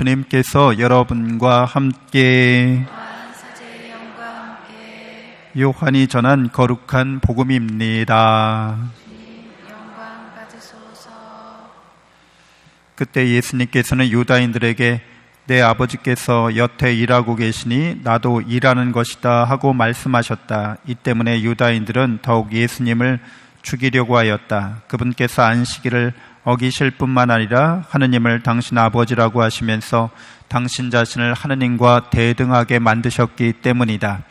주님께서 여러분과 함께 요한이 전한 거룩한 복음입니다. 영광 받으소서. 그때 예수님께서는 유다인들에게 내 아버지께서 여태 일하고 계시니 나도 일하는 것이다 하고 말씀하셨다. 이 때문에 유다인들은 더욱 예수님을 죽이려고 하였다. 그분께서 안식일을 어기실 뿐만 아니라 하느님을 당신 아버지라고 하시면서 당신 자신을 하느님과 대등하게 만드셨기 때문이다.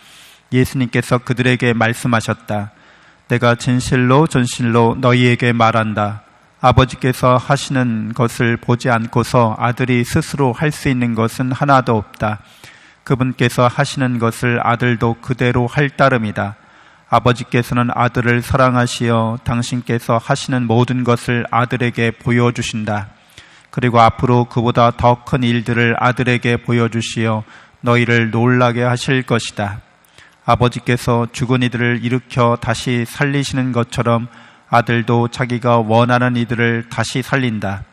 예수님께서 그들에게 말씀하셨다. 내가 진실로 진실로 너희에게 말한다. 아버지께서 하시는 것을 보지 않고서 아들이 스스로 할 수 있는 것은 하나도 없다. 그분께서 하시는 것을 아들도 그대로 할 따름이다. 아버지께서는 아들을 사랑하시어 당신께서 하시는 모든 것을 아들에게 보여주신다. 그리고 앞으로 그보다 더 큰 일들을 아들에게 보여주시어 너희를 놀라게 하실 것이다. 아버지께서 죽은 이들을 일으켜 다시 살리시는 것처럼 아들도 자기가 원하는 이들을 다시 살린다.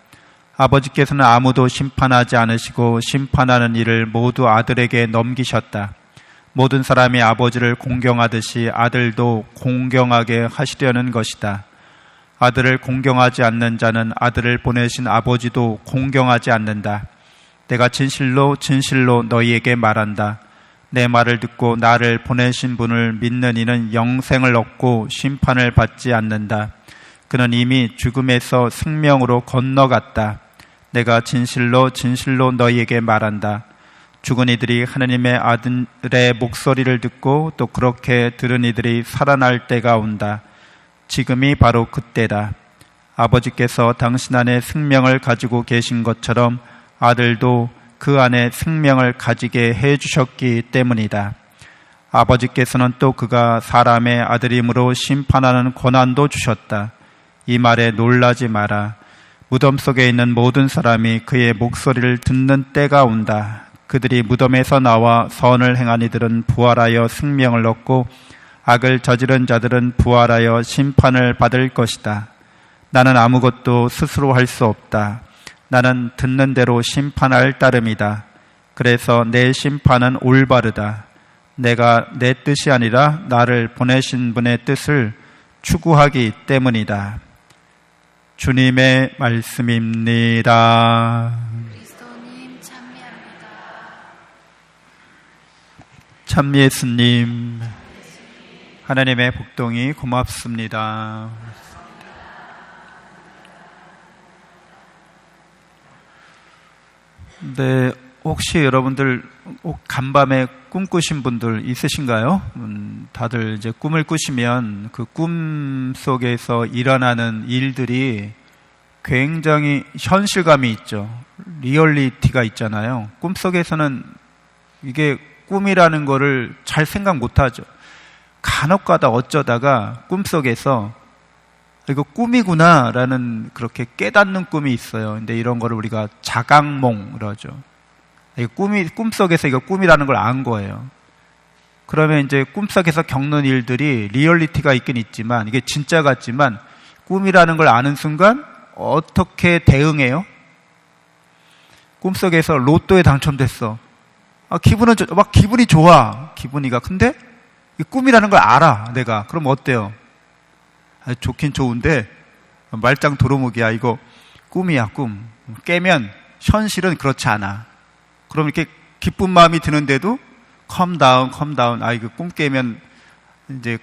아버지께서는 아무도 심판하지 않으시고 심판하는 일을 모두 아들에게 넘기셨다. 모든 사람이 아버지를 공경하듯이 아들도 공경하게 하시려는 것이다. 아들을 공경하지 않는 자는 아들을 보내신 아버지도 공경하지 않는다. 내가 진실로 진실로 너희에게 말한다. 내 말을 듣고 나를 보내신 분을 믿는 이는 영생을 얻고 심판을 받지 않는다. 그는 이미 죽음에서 생명으로 건너갔다. 내가 진실로 진실로 너희에게 말한다. 죽은 이들이 하느님의 아들의 목소리를 듣고 또 그렇게 들은 이들이 살아날 때가 온다. 지금이 바로 그때다. 아버지께서 당신 안에 생명을 가지고 계신 것처럼 아들도 그 안에 생명을 가지게 해주셨기 때문이다. 아버지께서는 또 그가 사람의 아들임으로 심판하는 권한도 주셨다. 이 말에 놀라지 마라. 무덤 속에 있는 모든 사람이 그의 목소리를 듣는 때가 온다. 그들이 무덤에서 나와 선을 행한 이들은 부활하여 생명을 얻고 악을 저지른 자들은 부활하여 심판을 받을 것이다. 나는 아무것도 스스로 할 수 없다. 나는 듣는 대로 심판할 따름이다. 그래서 내 심판은 올바르다. 내가 내 뜻이 아니라 나를 보내신 분의 뜻을 추구하기 때문이다. 주님의 말씀입니다. 그리스도님 찬미합니다. 참 예수님, 하나님의 복동이 고맙습니다. 네, 혹시 여러분들 간밤에 꿈 꾸신 분들 있으신가요? 다들 이제 꿈을 꾸시면 그 꿈 속에서 일어나는 일들이 굉장히 현실감이 있죠. 리얼리티가 있잖아요. 꿈 속에서는 이게 꿈이라는 거를 잘 생각 못 하죠. 간혹가다 어쩌다가 꿈 속에서 이거 꿈이구나 라는 그렇게 깨닫는 꿈이 있어요. 근데 이런 거를 우리가 자각몽 그러죠. 꿈속에서 이거 꿈이라는 걸 안 거예요. 그러면 이제 꿈속에서 겪는 일들이 리얼리티가 있긴 있지만 이게 진짜 같지만 꿈이라는 걸 아는 순간 어떻게 대응해요? 꿈속에서 로또에 당첨됐어. 기분이 좋아. 기분이가. 근데 꿈이라는 걸 알아, 내가. 그럼 어때요? 좋긴 좋은데 말짱 도루묵이야. 이거 꿈이야, 꿈. 깨면 현실은 그렇지 않아. 그럼 이렇게 기쁜 마음이 드는데도 컴다운. 이거 꿈 깨면 이제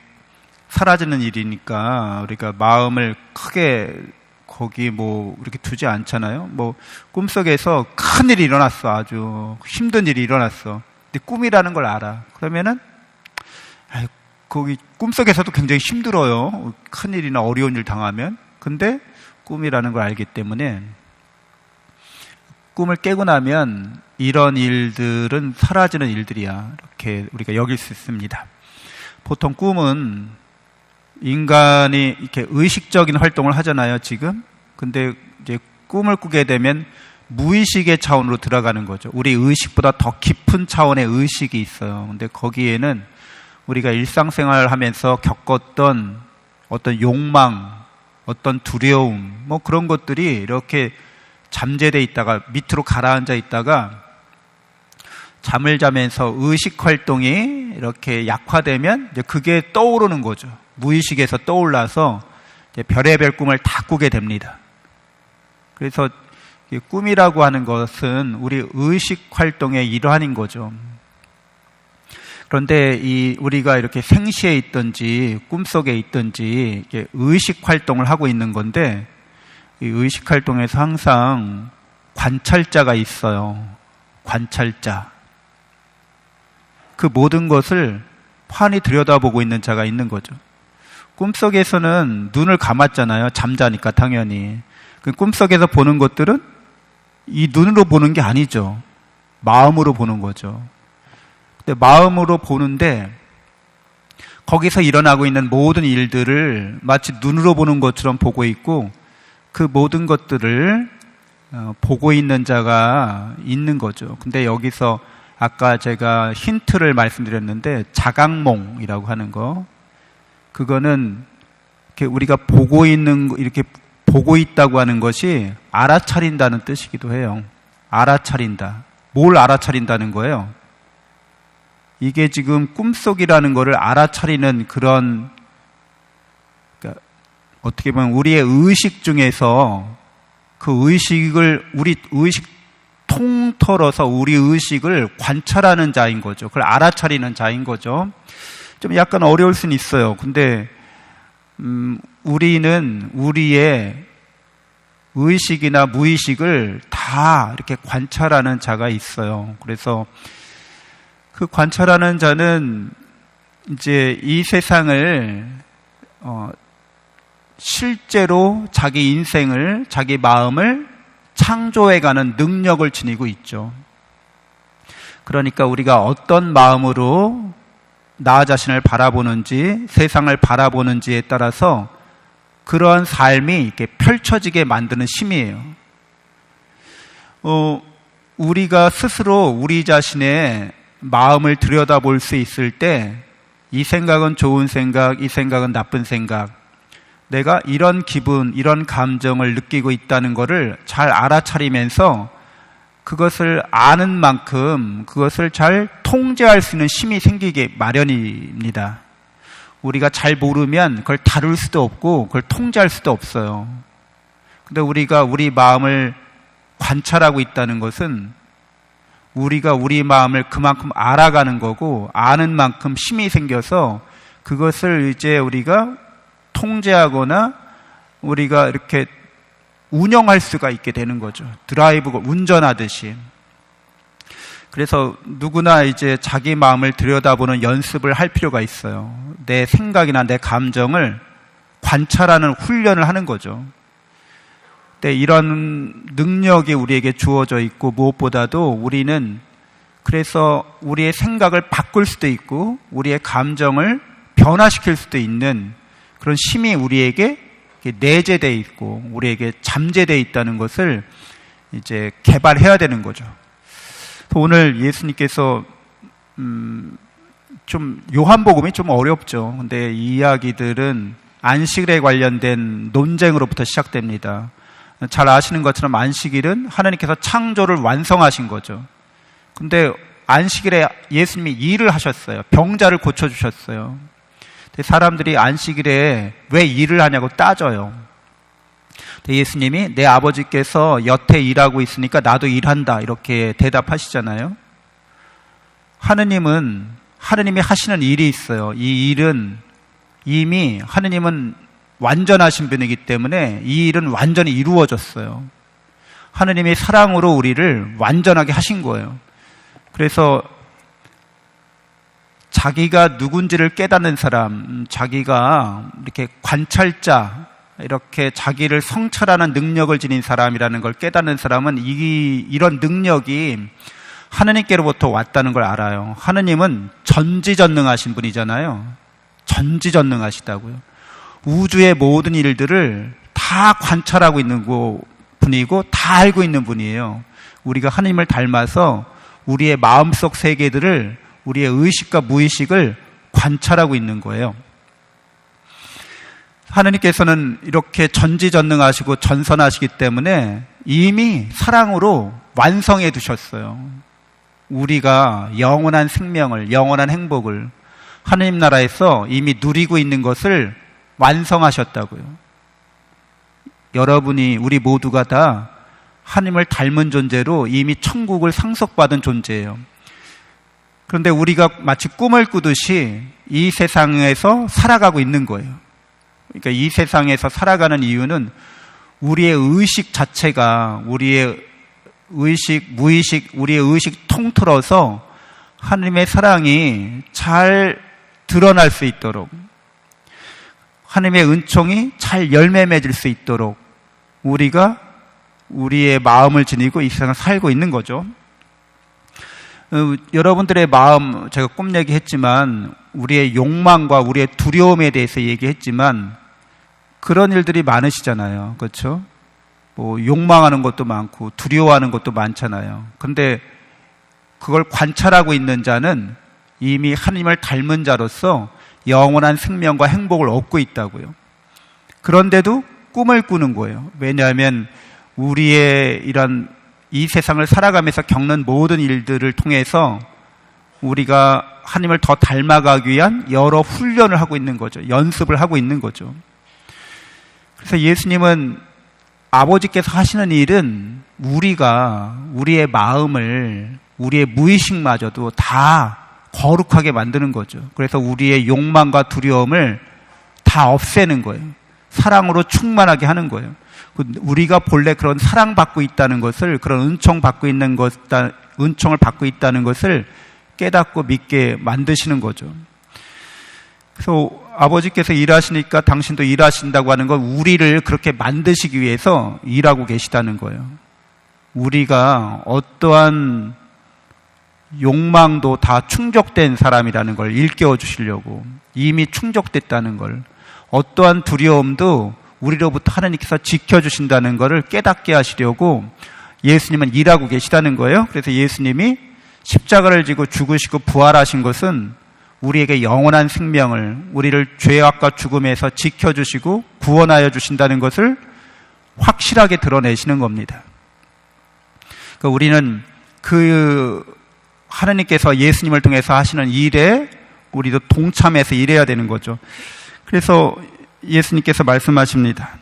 사라지는 일이니까 우리가 마음을 크게 거기 이렇게 두지 않잖아요. 꿈속에서 큰 일이 일어났어. 아주 힘든 일이 일어났어. 근데 꿈이라는 걸 알아. 그러면은 거기 꿈속에서도 굉장히 힘들어요. 큰일이나 어려운 일 당하면. 근데 꿈이라는 걸 알기 때문에 꿈을 깨고 나면 이런 일들은 사라지는 일들이야. 이렇게 우리가 여길 수 있습니다. 보통 꿈은 인간이 이렇게 의식적인 활동을 하잖아요, 지금. 근데 이제 꿈을 꾸게 되면 무의식의 차원으로 들어가는 거죠. 우리 의식보다 더 깊은 차원의 의식이 있어요. 근데 거기에는 우리가 일상생활을 하면서 겪었던 어떤 욕망, 어떤 두려움, 그런 것들이 이렇게 잠재돼 있다가 밑으로 가라앉아 있다가 잠을 자면서 의식 활동이 이렇게 약화되면 이제 그게 떠오르는 거죠. 무의식에서 떠올라서 이제 별의별 꿈을 다 꾸게 됩니다. 그래서 꿈이라고 하는 것은 우리 의식 활동의 일환인 거죠. 그런데 우리가 이렇게 생시에 있든지 꿈속에 있든지 의식 활동을 하고 있는 건데, 이 의식 활동에서 항상 관찰자가 있어요. 관찰자. 그 모든 것을 환히 들여다보고 있는 자가 있는 거죠. 꿈속에서는 눈을 감았잖아요. 잠자니까 당연히. 그 꿈속에서 보는 것들은 이 눈으로 보는 게 아니죠. 마음으로 보는 거죠. 근데 마음으로 보는데 거기서 일어나고 있는 모든 일들을 마치 눈으로 보는 것처럼 보고 있고, 그 모든 것들을 보고 있는 자가 있는 거죠. 근데 여기서 아까 제가 힌트를 말씀드렸는데 자각몽이라고 하는 거, 그거는 이렇게 우리가 보고 있는, 이렇게 보고 있다고 하는 것이 알아차린다는 뜻이기도 해요. 알아차린다. 뭘 알아차린다는 거예요? 이게 지금 꿈속이라는 거를 알아차리는 그런, 그러니까 어떻게 보면 우리의 의식 중에서 그 의식을, 우리 의식 통틀어서 우리 의식을 관찰하는 자인 거죠. 그걸 알아차리는 자인 거죠. 좀 약간 어려울 수는 있어요. 근데 우리는 우리의 의식이나 무의식을 다 이렇게 관찰하는 자가 있어요. 그래서 그 관찰하는 자는 이제 이 세상을 실제로 자기 인생을, 자기 마음을 창조해가는 능력을 지니고 있죠. 그러니까 우리가 어떤 마음으로 나 자신을 바라보는지, 세상을 바라보는지에 따라서 그러한 삶이 이렇게 펼쳐지게 만드는 힘이에요. 우리가 스스로 우리 자신의 마음을 들여다볼 수 있을 때, 이 생각은 좋은 생각, 이 생각은 나쁜 생각, 내가 이런 기분, 이런 감정을 느끼고 있다는 것을 잘 알아차리면서 그것을 아는 만큼 그것을 잘 통제할 수 있는 힘이 생기게 마련입니다. 우리가 잘 모르면 그걸 다룰 수도 없고 그걸 통제할 수도 없어요. 근데 우리가 우리 마음을 관찰하고 있다는 것은 우리가 우리 마음을 그만큼 알아가는 거고, 아는 만큼 힘이 생겨서 그것을 이제 우리가 통제하거나 우리가 이렇게 운영할 수가 있게 되는 거죠. 드라이브가 운전하듯이. 그래서 누구나 이제 자기 마음을 들여다보는 연습을 할 필요가 있어요. 내 생각이나 내 감정을 관찰하는 훈련을 하는 거죠. 근데 이런 능력이 우리에게 주어져 있고, 무엇보다도 우리는 그래서 우리의 생각을 바꿀 수도 있고 우리의 감정을 변화시킬 수도 있는 그런 힘이 우리에게 내재되어 있고 우리에게 잠재되어 있다는 것을 이제 개발해야 되는 거죠. 오늘 예수님께서 좀 요한복음이 좀 어렵죠. 근데 이 이야기들은 안식일에 관련된 논쟁으로부터 시작됩니다. 잘 아시는 것처럼 안식일은 하나님께서 창조를 완성하신 거죠. 근데 안식일에 예수님이 일을 하셨어요. 병자를 고쳐주셨어요. 사람들이 안식일에 왜 일을 하냐고 따져요. 예수님이 내 아버지께서 여태 일하고 있으니까 나도 일한다 이렇게 대답하시잖아요. 하느님이 하시는 일이 있어요. 이 일은 이미 하느님은 완전하신 분이기 때문에 이 일은 완전히 이루어졌어요. 하느님이 사랑으로 우리를 완전하게 하신 거예요. 그래서 자기가 누군지를 깨닫는 사람, 자기가 이렇게 관찰자, 이렇게 자기를 성찰하는 능력을 지닌 사람이라는 걸 깨닫는 사람은 이런 능력이 하느님께로부터 왔다는 걸 알아요. 하느님은 전지전능하신 분이잖아요. 전지전능하시다고요. 우주의 모든 일들을 다 관찰하고 있는 분이고 다 알고 있는 분이에요. 우리가 하느님을 닮아서 우리의 마음속 세계들을, 우리의 의식과 무의식을 관찰하고 있는 거예요. 하느님께서는 이렇게 전지전능하시고 전선하시기 때문에 이미 사랑으로 완성해 두셨어요. 우리가 영원한 생명을, 영원한 행복을 하느님 나라에서 이미 누리고 있는 것을 완성하셨다고요. 여러분이, 우리 모두가 다 하나님을 닮은 존재로 이미 천국을 상속받은 존재예요. 그런데 우리가 마치 꿈을 꾸듯이 이 세상에서 살아가고 있는 거예요. 그러니까 이 세상에서 살아가는 이유는 우리의 의식 자체가, 우리의 의식, 무의식, 우리의 의식 통틀어서 하나님의 사랑이 잘 드러날 수 있도록, 하나님의 은총이 잘 열매 맺을 수 있도록 우리가 우리의 마음을 지니고 이 세상을 살고 있는 거죠. 여러분들의 마음, 제가 꿈 얘기했지만 우리의 욕망과 우리의 두려움에 대해서 얘기했지만 그런 일들이 많으시잖아요. 그렇죠? 뭐 욕망하는 것도 많고 두려워하는 것도 많잖아요. 그런데 그걸 관찰하고 있는 자는 이미 하나님을 닮은 자로서 영원한 생명과 행복을 얻고 있다고요. 그런데도 꿈을 꾸는 거예요. 왜냐하면 우리의 이런 이 세상을 살아가면서 겪는 모든 일들을 통해서 우리가 하나님을 더 닮아가기 위한 여러 훈련을 하고 있는 거죠. 연습을 하고 있는 거죠. 그래서 예수님은, 아버지께서 하시는 일은 우리가 우리의 마음을, 우리의 무의식마저도 다 거룩하게 만드는 거죠. 그래서 우리의 욕망과 두려움을 다 없애는 거예요. 사랑으로 충만하게 하는 거예요. 우리가 본래 그런 사랑받고 있다는 것을, 그런 은총을 받고 있다는 것을 깨닫고 믿게 만드시는 거죠. 그래서 아버지께서 일하시니까 당신도 일하신다고 하는 건 우리를 그렇게 만드시기 위해서 일하고 계시다는 거예요. 우리가 어떠한 욕망도 다 충족된 사람이라는 걸 일깨워 주시려고, 이미 충족됐다는 걸, 어떠한 두려움도 우리로부터 하나님께서 지켜주신다는 것을 깨닫게 하시려고 예수님은 일하고 계시다는 거예요. 그래서 예수님이 십자가를 지고 죽으시고 부활하신 것은 우리에게 영원한 생명을, 우리를 죄악과 죽음에서 지켜주시고 구원하여 주신다는 것을 확실하게 드러내시는 겁니다. 그러니까 우리는 하나님께서 예수님을 통해서 하시는 일에 우리도 동참해서 일해야 되는 거죠. 그래서 예수님께서 말씀하십니다.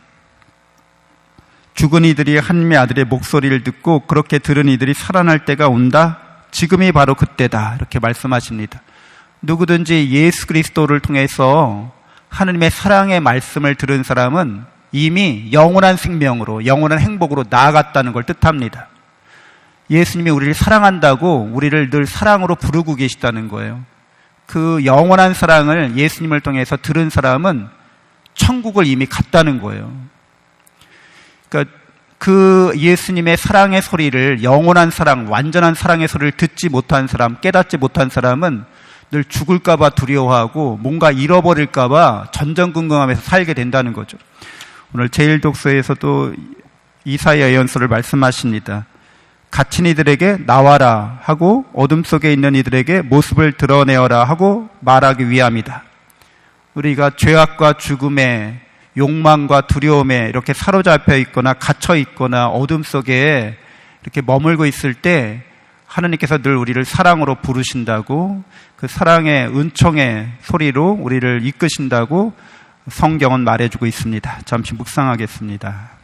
죽은 이들이 하나님의 아들의 목소리를 듣고 그렇게 들은 이들이 살아날 때가 온다. 지금이 바로 그때다. 이렇게 말씀하십니다. 누구든지 예수 그리스도를 통해서 하나님의 사랑의 말씀을 들은 사람은 이미 영원한 생명으로, 영원한 행복으로 나아갔다는 걸 뜻합니다. 예수님이 우리를 사랑한다고 우리를 늘 사랑으로 부르고 계시다는 거예요. 그 영원한 사랑을 예수님을 통해서 들은 사람은 천국을 이미 갔다는 거예요. 그러니까 그 예수님의 사랑의 소리를, 영원한 사랑, 완전한 사랑의 소리를 듣지 못한 사람, 깨닫지 못한 사람은 늘 죽을까봐 두려워하고 뭔가 잃어버릴까봐 전전긍긍하면서 살게 된다는 거죠. 오늘 제1독서에서도 이사야 예언서를 말씀하십니다. 갇힌 이들에게 나와라 하고 어둠 속에 있는 이들에게 모습을 드러내어라 하고 말하기 위함이다. 우리가 죄악과 죽음에, 욕망과 두려움에 이렇게 사로잡혀 있거나 갇혀 있거나 어둠 속에 이렇게 머물고 있을 때 하나님께서 늘 우리를 사랑으로 부르신다고, 그 사랑의 은총의 소리로 우리를 이끄신다고 성경은 말해주고 있습니다. 잠시 묵상하겠습니다.